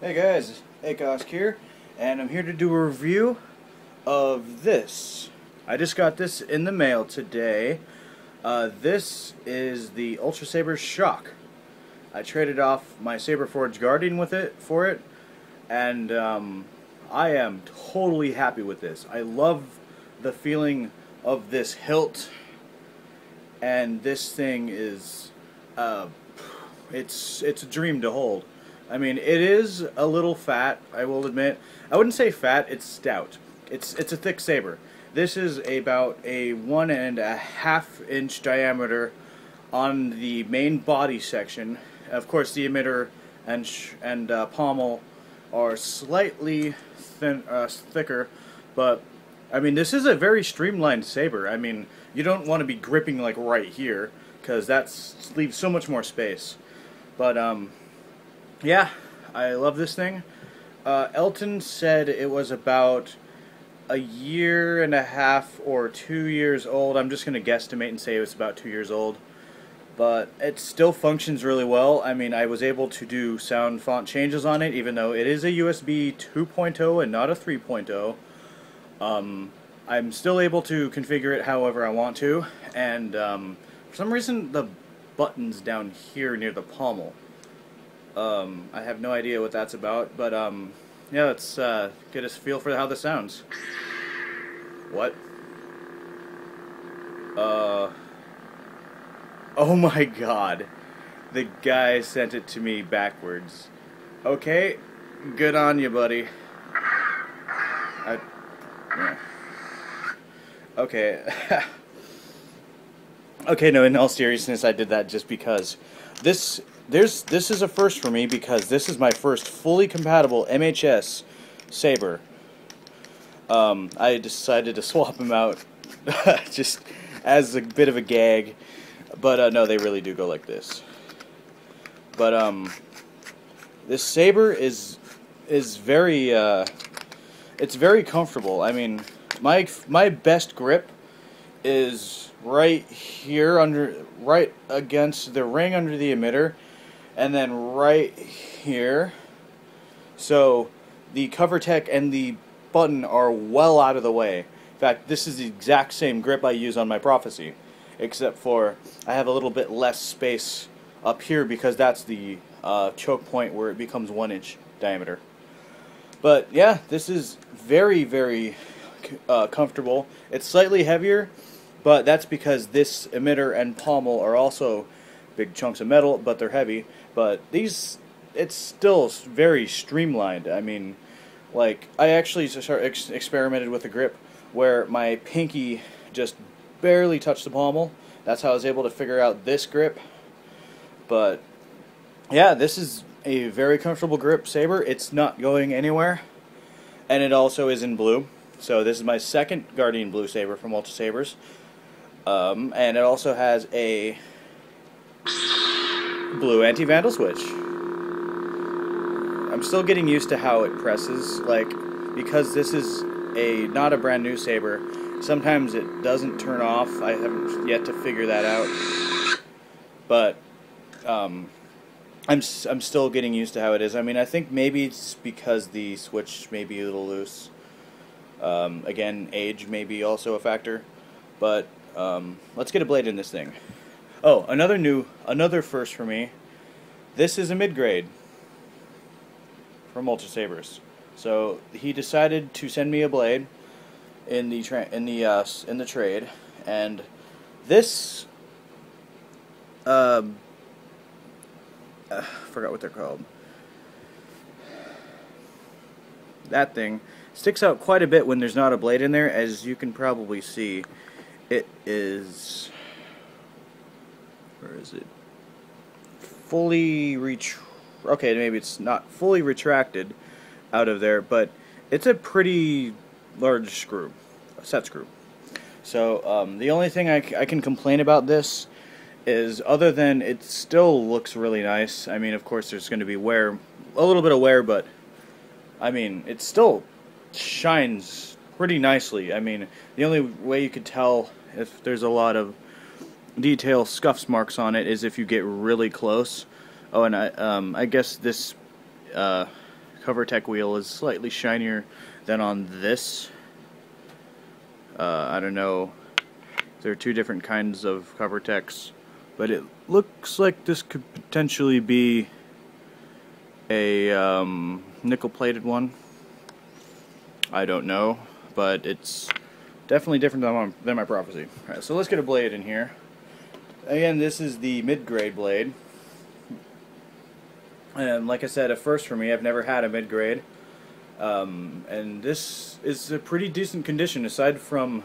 Hey guys, Akosk here, and I'm here to do a review of this. I just got this in the mail today. This is the UltraSabers Shock. I traded off my Saberforge Guardian for it, and I am totally happy with this. I love the feeling of this hilt, and this thing is, it's a dream to hold. I mean, it is a little fat, I will admit. I wouldn't say fat, it's stout. It's a thick saber. This is about a 1.5 inch diameter on the main body section. Of course, the emitter and pommel are slightly thicker, but I mean, this is a very streamlined saber. I mean, you don't want to be gripping like right here, because that leaves so much more space. But yeah, I love this thing. Elton said it was about a year and a half or 2 years old. I'm just going to guesstimate and say it was about 2 years old. But it still functions really well. I mean, I was able to do sound font changes on it, even though it is a USB 2.0 and not a 3.0. I'm still able to configure it however I want to. And for some reason, the button's down here near the pommel. I have no idea what that's about, but yeah, let's get a feel for how this sounds. What? Oh my god. The guy sent it to me backwards. Okay, good on you, buddy. Yeah. Okay. Okay, no, in all seriousness, I did that just because this is a first for me, because this is my first fully compatible MHS saber. I decided to swap them out just as a bit of a gag, but no, they really do go like this. But this saber is very it's very comfortable. I mean, my best grip is right here, right against the ring under the emitter, and then right here. So the cover tech and the button are well out of the way. In fact, this is the exact same grip I use on my Prophecy, except for I have a little bit less space up here because that's the choke point where it becomes 1 inch diameter. But yeah, this is very, very comfortable. It's slightly heavier, but that's because this emitter and pommel are also big chunks of metal, but they're heavy. But these, it's still very streamlined. I mean, like, I actually experimented with a grip where my pinky just barely touched the pommel. That's how I was able to figure out this grip. But yeah, this is a very comfortable grip saber. It's not going anywhere, and it also is in blue. So this is my second Guardian Blue saber from UltraSabers. And it also has a blue anti-vandal switch. I'm still getting used to how it presses, like, because this is not a brand new saber. Sometimes it doesn't turn off. I haven't yet to figure that out. But I'm still getting used to how it is. I mean, I think maybe it's because the switch may be a little loose. Again, age may be also a factor. But let's get a blade in this thing. Oh, another first for me. This is a mid-grade from UltraSabers. So he decided to send me a blade in the trade, and this forgot what they're called. That thing sticks out quite a bit when there's not a blade in there, as you can probably see. It is, where is it? Okay, maybe it's not fully retracted out of there, but it's a pretty large screw, a set screw. So the only thing I can complain about this is, other than it still looks really nice. I mean, of course, there's going to be wear, a little bit of wear, but I mean, it still shines pretty nicely. I mean, the only way you could tell if there's a lot of detail scuffs marks on it is if you get really close. Oh, and I guess this cover tech wheel is slightly shinier than on this. I don't know. There are two different kinds of cover techs, but it looks like this could potentially be a nickel-plated one. I don't know, but it's definitely different than my Prophecy. Alright, so let's get a blade in here. Again, this is the mid-grade blade. And like I said, a first for me. I've never had a mid-grade. And this is a pretty decent condition, aside from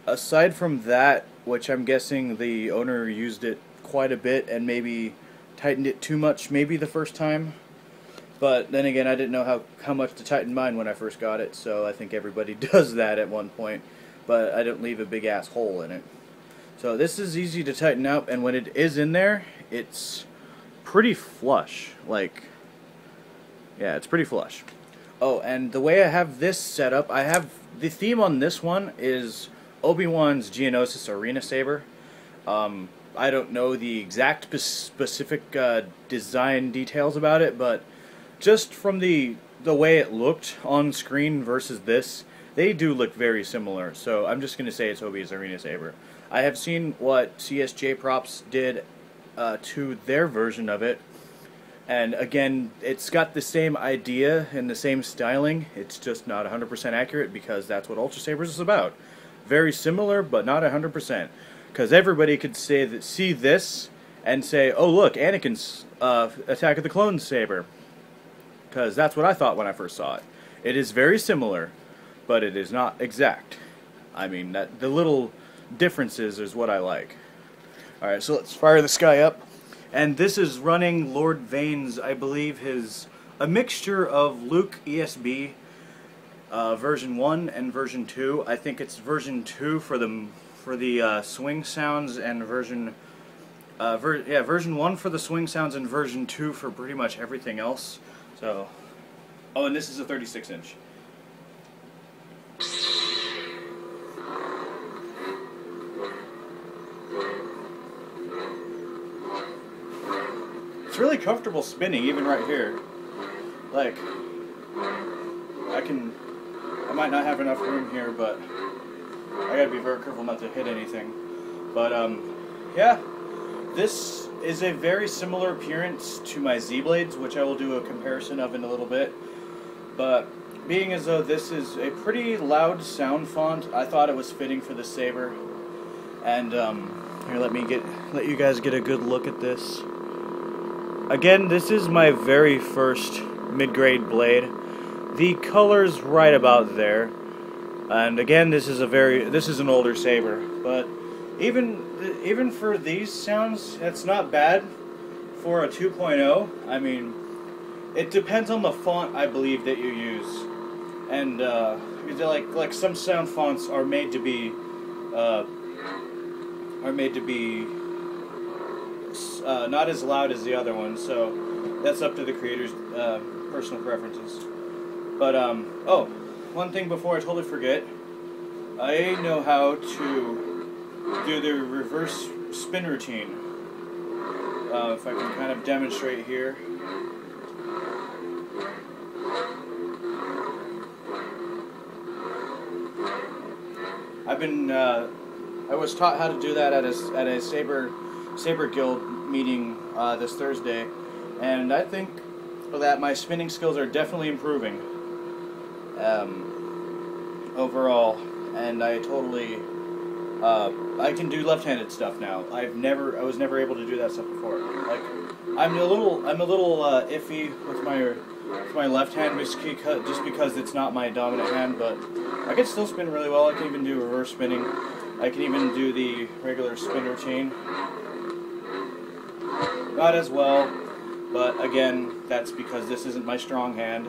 that, which I'm guessing the owner used it quite a bit and maybe tightened it too much maybe the first time. But then again, I didn't know how much to tighten mine when I first got it, so I think everybody does that at one point. But I didn't leave a big ass hole in it. So this is easy to tighten up, and when it is in there, it's pretty flush. Like, yeah, it's pretty flush. Oh, and the way I have this set up, I have the theme on this one is Obi-Wan's Geonosis Arena Saber. I don't know the exact specific design details about it, but just from the way it looked on screen versus this, they do look very similar. So I'm just going to say it's Obi's Arena Saber. I have seen what CSJ Props did to their version of it, and again, it's got the same idea and the same styling. It's just not 100% accurate, because that's what UltraSabers is about. Very similar, but not 100%. Because everybody could see this and say, "Oh, look, Anakin's Attack of the Clones saber." Because that's what I thought when I first saw it. It is very similar, but it is not exact. I mean, the little differences is what I like. Alright, so let's fire this guy up. And this is running Lord Vane's, I believe, a mixture of Luke ESB version 1 and version 2. I think it's version 2 for the swing sounds, and version 1 for the swing sounds and version 2 for pretty much everything else. So, oh, and this is a 36-inch. It's really comfortable spinning, even right here. Like, I might not have enough room here, but I gotta be very careful not to hit anything. But, yeah, this is a very similar appearance to my Z-Blades, which I will do a comparison of in a little bit. But, being as though this is a pretty loud sound font, I thought it was fitting for the saber. And, here, let you guys get a good look at this. Again, this is my very first mid-grade blade. The color's right about there. And again, this is an older saber, but even for these sounds, it's not bad for a 2.0. I mean, it depends on the font, I believe, that you use. And like some sound fonts are made to be not as loud as the other ones, so that's up to the creator's personal preferences. But oh, one thing before I totally forget, I know how to do the reverse spin routine. If I can kind of demonstrate here. I was taught how to do that at a Saber Guild meeting this Thursday, and I think that my spinning skills are definitely improving overall, and I can do left-handed stuff now. I was never able to do that stuff before. Like, I'm a little iffy with my left hand just because it's not my dominant hand, but I can still spin really well. I can even do reverse spinning. I can even do the regular spin routine. Not as well, but again, that's because this isn't my strong hand.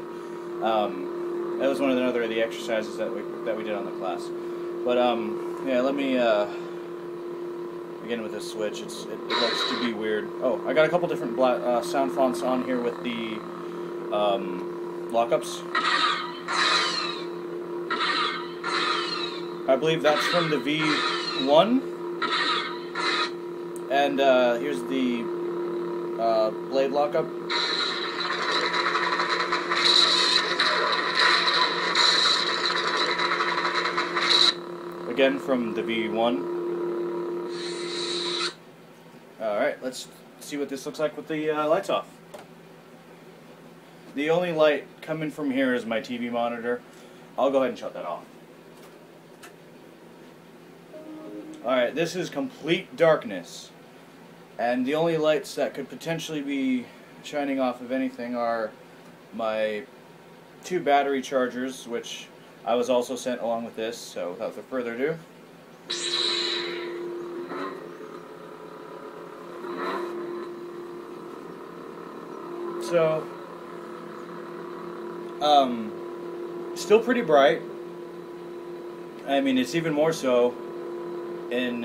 That was one of the exercises that we did on the class. But yeah, let me again with this switch. It likes to be weird. Oh, I got a couple different sound fonts on here with the lockups. I believe that's from the V1. And here's the blade lockup. again from the V1. Alright, let's see what this looks like with the lights off. The only light coming from here is my TV monitor. I'll go ahead and shut that off. Alright, this is complete darkness. And the only lights that could potentially be shining off of anything are my 2 battery chargers, which I was also sent along with this, so without further ado. So, still pretty bright. I mean, it's even more so in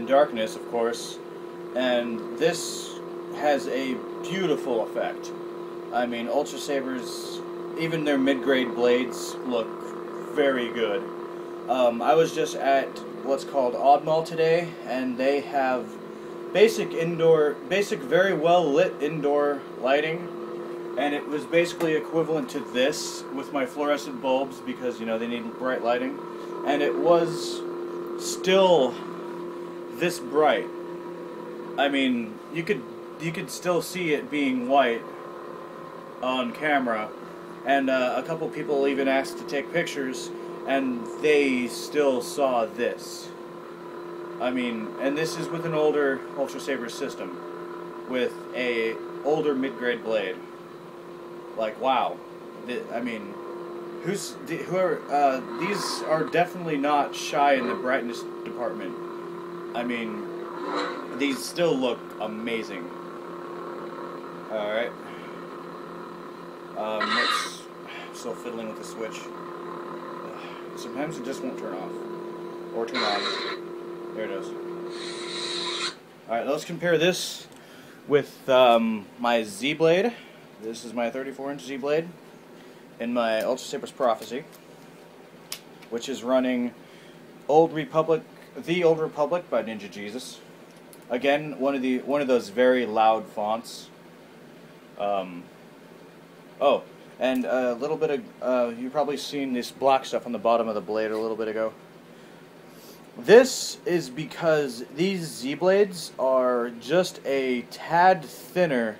darkness, of course. And this has a beautiful effect. I mean, UltraSabers, even their mid-grade blades look very good. I was just at what's called Odd Mall today, and they have basic very well lit indoor lighting, and it was basically equivalent to this with my fluorescent bulbs because, you know, they need bright lighting, and it was still this bright. I mean, you could still see it being white on camera, and a couple people even asked to take pictures, and they still saw this. I mean, and this is with an older UltraSabers system, with a older mid-grade blade. Like, wow. I mean, these are definitely not shy in the brightness department. I mean, these still look amazing. Alright. Still fiddling with the switch. Sometimes it just won't turn off. Or turn on. There it is. Alright, let's compare this with my Z-Blade. This is my 34-inch Z-Blade in my UltraSabers Prophecy, which is running The Old Republic by Ninja Jesus. Again, one of those very loud fonts. Oh, and a little bit of you've probably seen this black stuff on the bottom of the blade a little bit ago. This is because these Z-Blades are just a tad thinner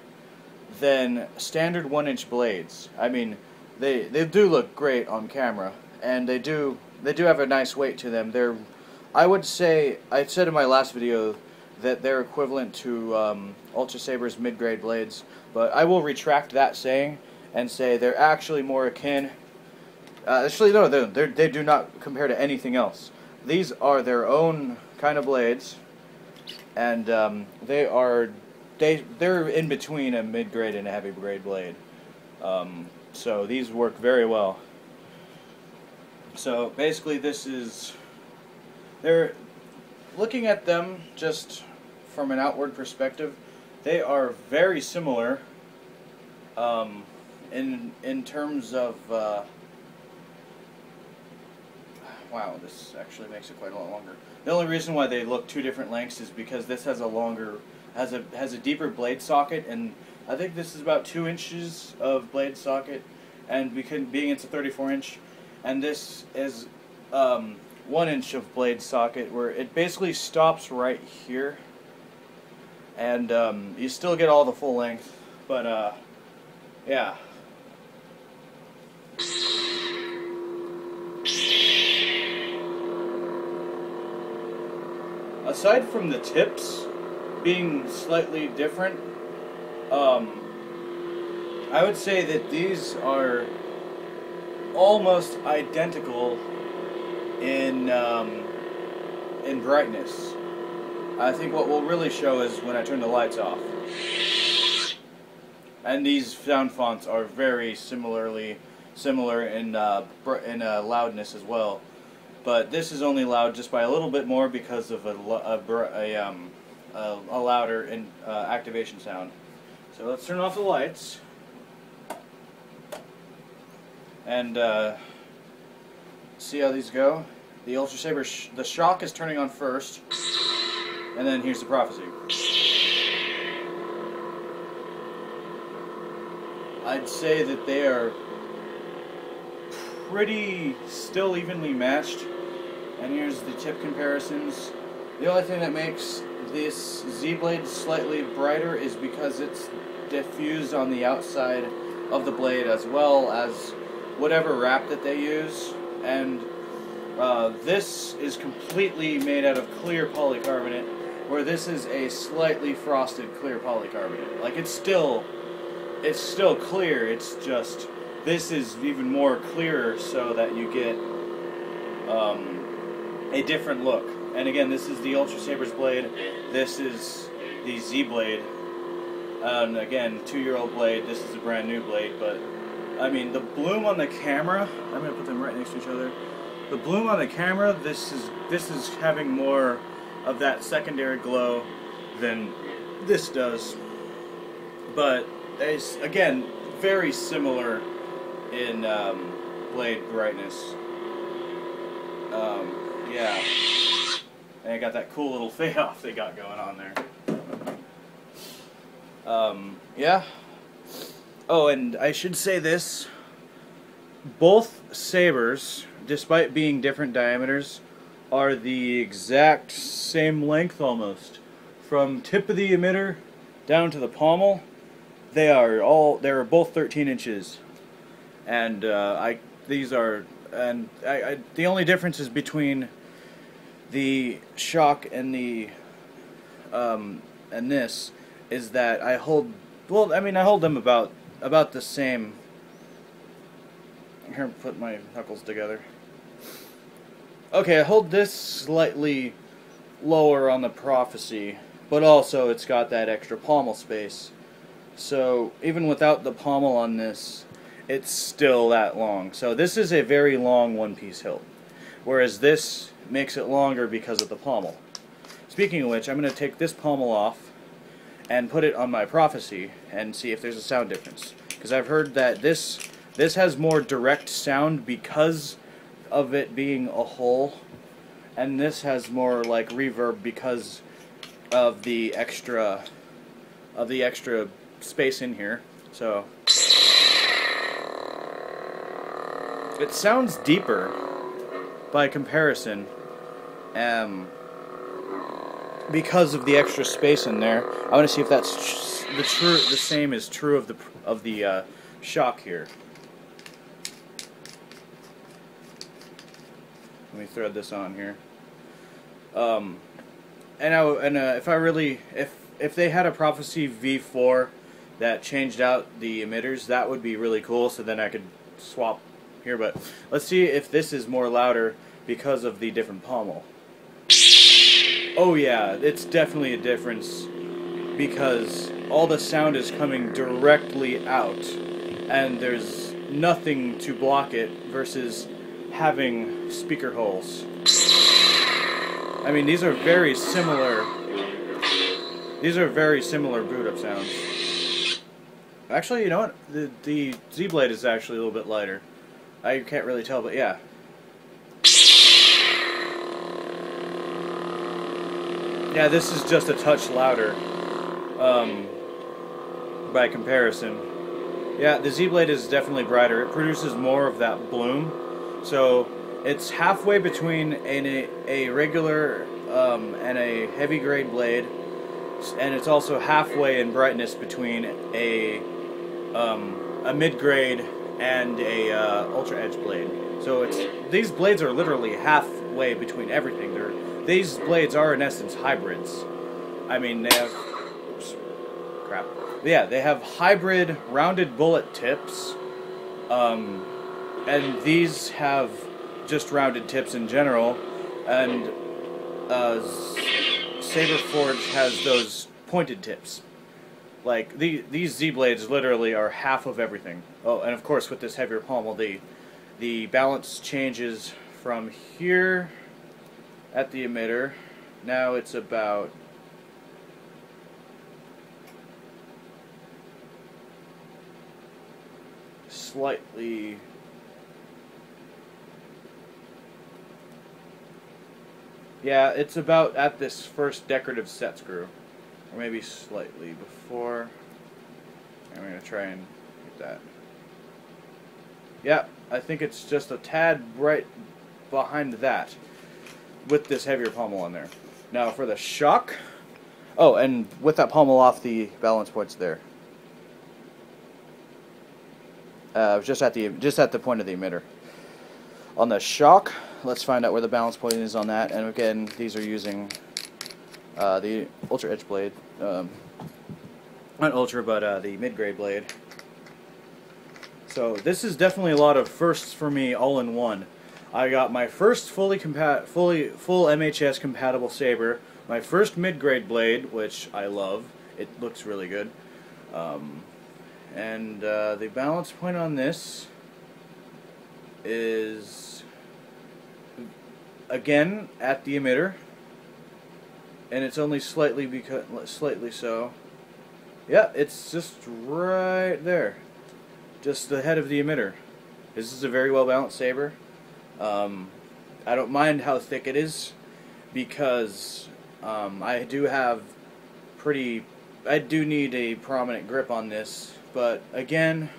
than standard 1-inch blades. I mean, they do look great on camera, and they do have a nice weight to them. I would say, I said in my last video that they're equivalent to UltraSabers mid-grade blades, but I will retract that saying and say they're actually more akin. Actually, no, they do not compare to anything else. These are their own kind of blades, and they're in between a mid-grade and a heavy-grade blade. So these work very well. So basically, they're looking at them just from an outward perspective. They are very similar in terms of. Wow, this actually makes it quite a lot longer. The only reason why they look 2 different lengths is because this has a deeper blade socket, and I think this is about 2 inches of blade socket, and being it's a 34-inch, and this is 1 inch of blade socket, where it basically stops right here, and you still get all the full length, but yeah. Aside from the tips being slightly different, I would say that these are almost identical in brightness. I think what will really show is when I turn the lights off. And these sound fonts are very similar in loudness as well. But this is only loud just by a little bit more because of a louder activation sound. So let's turn off the lights. And see how these go. The UltraSaber, the shock is turning on first, and then here's the Prophecy. I'd say that they are pretty still evenly matched. And here's the tip comparisons. The only thing that makes this Z-blade slightly brighter is because it's diffused on the outside of the blade, as well as whatever wrap that they use. And this is completely made out of clear polycarbonate, where this is a slightly frosted clear polycarbonate. Like, it's still clear, it's just this is even more clearer, so that you get a different look. And again, this is the UltraSabers blade, this is the Z blade, and again, 2-year-old blade, this is a brand new blade. But I mean, the bloom on the camera, I'm going to put them right next to each other. The bloom on the camera, this is having more of that secondary glow than this does. But it's, again, very similar in blade brightness. Yeah. And I got that cool little fade off they got going on there. Yeah. Oh, and I should say this. Both sabers, despite being different diameters, are the exact same length almost. From tip of the emitter down to the pommel, they're both 13 inches. And the only difference is between the shock and the and this is that I hold them about the same. Here, put my knuckles together. Okay, I hold this slightly lower on the Prophecy, but also it's got that extra pommel space. So even without the pommel on this, it's still that long. So this is a very long one-piece hilt, whereas this makes it longer because of the pommel. Speaking of which, I'm going to take this pommel off and put it on my Prophecy and see if there's a sound difference. Because I've heard that this has more direct sound because of it being a hole, and this has more like reverb because of the extra space in here. So it sounds deeper by comparison, because of the extra space in there. I want to see if that's the same is true of the shock here. Let me thread this on here. If they had a Prophecy V4 that changed out the emitters, that would be really cool. So then I could swap here. But let's see if this is more louder because of the different pommel. Oh yeah, it's definitely a difference because all the sound is coming directly out, and there's nothing to block it versus having speaker holes. I mean, these are very similar. These are very similar boot up sounds. Actually, you know what? The Z blade is actually a little bit lighter. I can't really tell, but yeah. Yeah, this is just a touch louder by comparison. Yeah, the Z blade is definitely brighter. It produces more of that bloom. So it's halfway between a regular and a heavy grade blade, and it's also halfway in brightness between a mid grade and a ultra edge blade. So these blades are literally halfway between everything. These blades are in essence hybrids. I mean, they have yeah, they have hybrid rounded bullet tips. And these have just rounded tips in general, and Saber Forge has those pointed tips. Like these Z blades literally are half of everything. Oh, and of course with this heavier pommel, the balance changes from here at the emitter. Now it's about slightly. Yeah, it's about at this first decorative set screw, or maybe slightly before. I'm going to try and get that. Yeah, I think it's just a tad right behind that. with this heavier pommel on there. Now for the shock, oh, and with that pommel off, the balance point's there. Just at the point of the emitter. On the shock, let's find out where the balance point is on that. And again, these are using the Ultra Edge blade, not Ultra, but the mid-grade blade. So this is definitely a lot of firsts for me, all in one. I got my first full MHS compatible saber, my first mid-grade blade, which I love. It looks really good. And the balance point on this is, again, at the emitter, and it's only slightly so. Yeah, it's just right there, just the head of the emitter. This is a very well balanced saber. I don't mind how thick it is, because I do need a prominent grip on this. But again,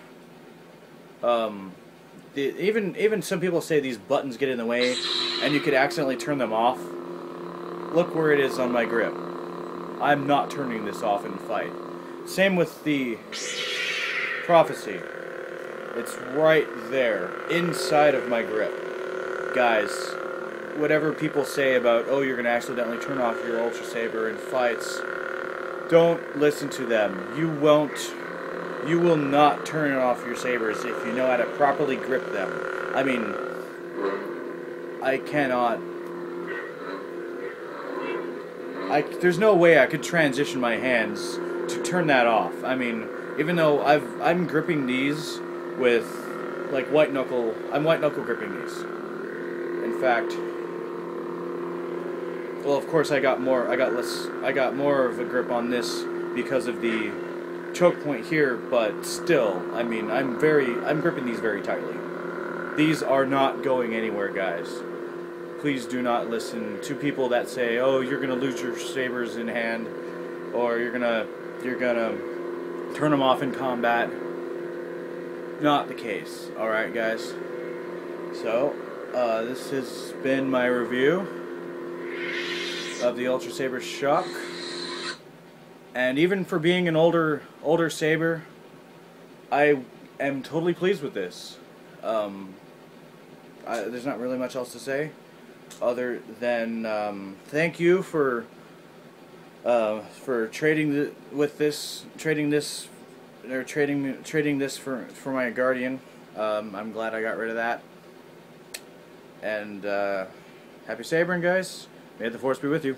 even some people say these buttons get in the way, and you could accidentally turn them off. Look where it is on my grip. I'm not turning this off in fight. Same with the Prophecy. It's right there, inside of my grip. Guys, whatever people say about, oh, you're going to accidentally turn off your UltraSaber in fights, don't listen to them. You will not turn off your sabers if you know how to properly grip them. I mean, there's no way I could transition my hands to turn that off. I mean, even though I'm gripping these with like I'm white knuckle gripping these. In fact, well, of course I got more of a grip on this because of the choke point here, but still, I mean, I'm gripping these very tightly. These are not going anywhere, guys. Please do not listen to people that say, "Oh, you're gonna lose your sabers in hand, or you're gonna turn them off in combat." Not the case. All right, guys. So, this has been my review of the UltraSaber Shock. And even for being an older saber, I am totally pleased with this. There's not really much else to say, other than thank you for trading this for my Guardian. I'm glad I got rid of that. And happy sabering, guys. May the Force be with you.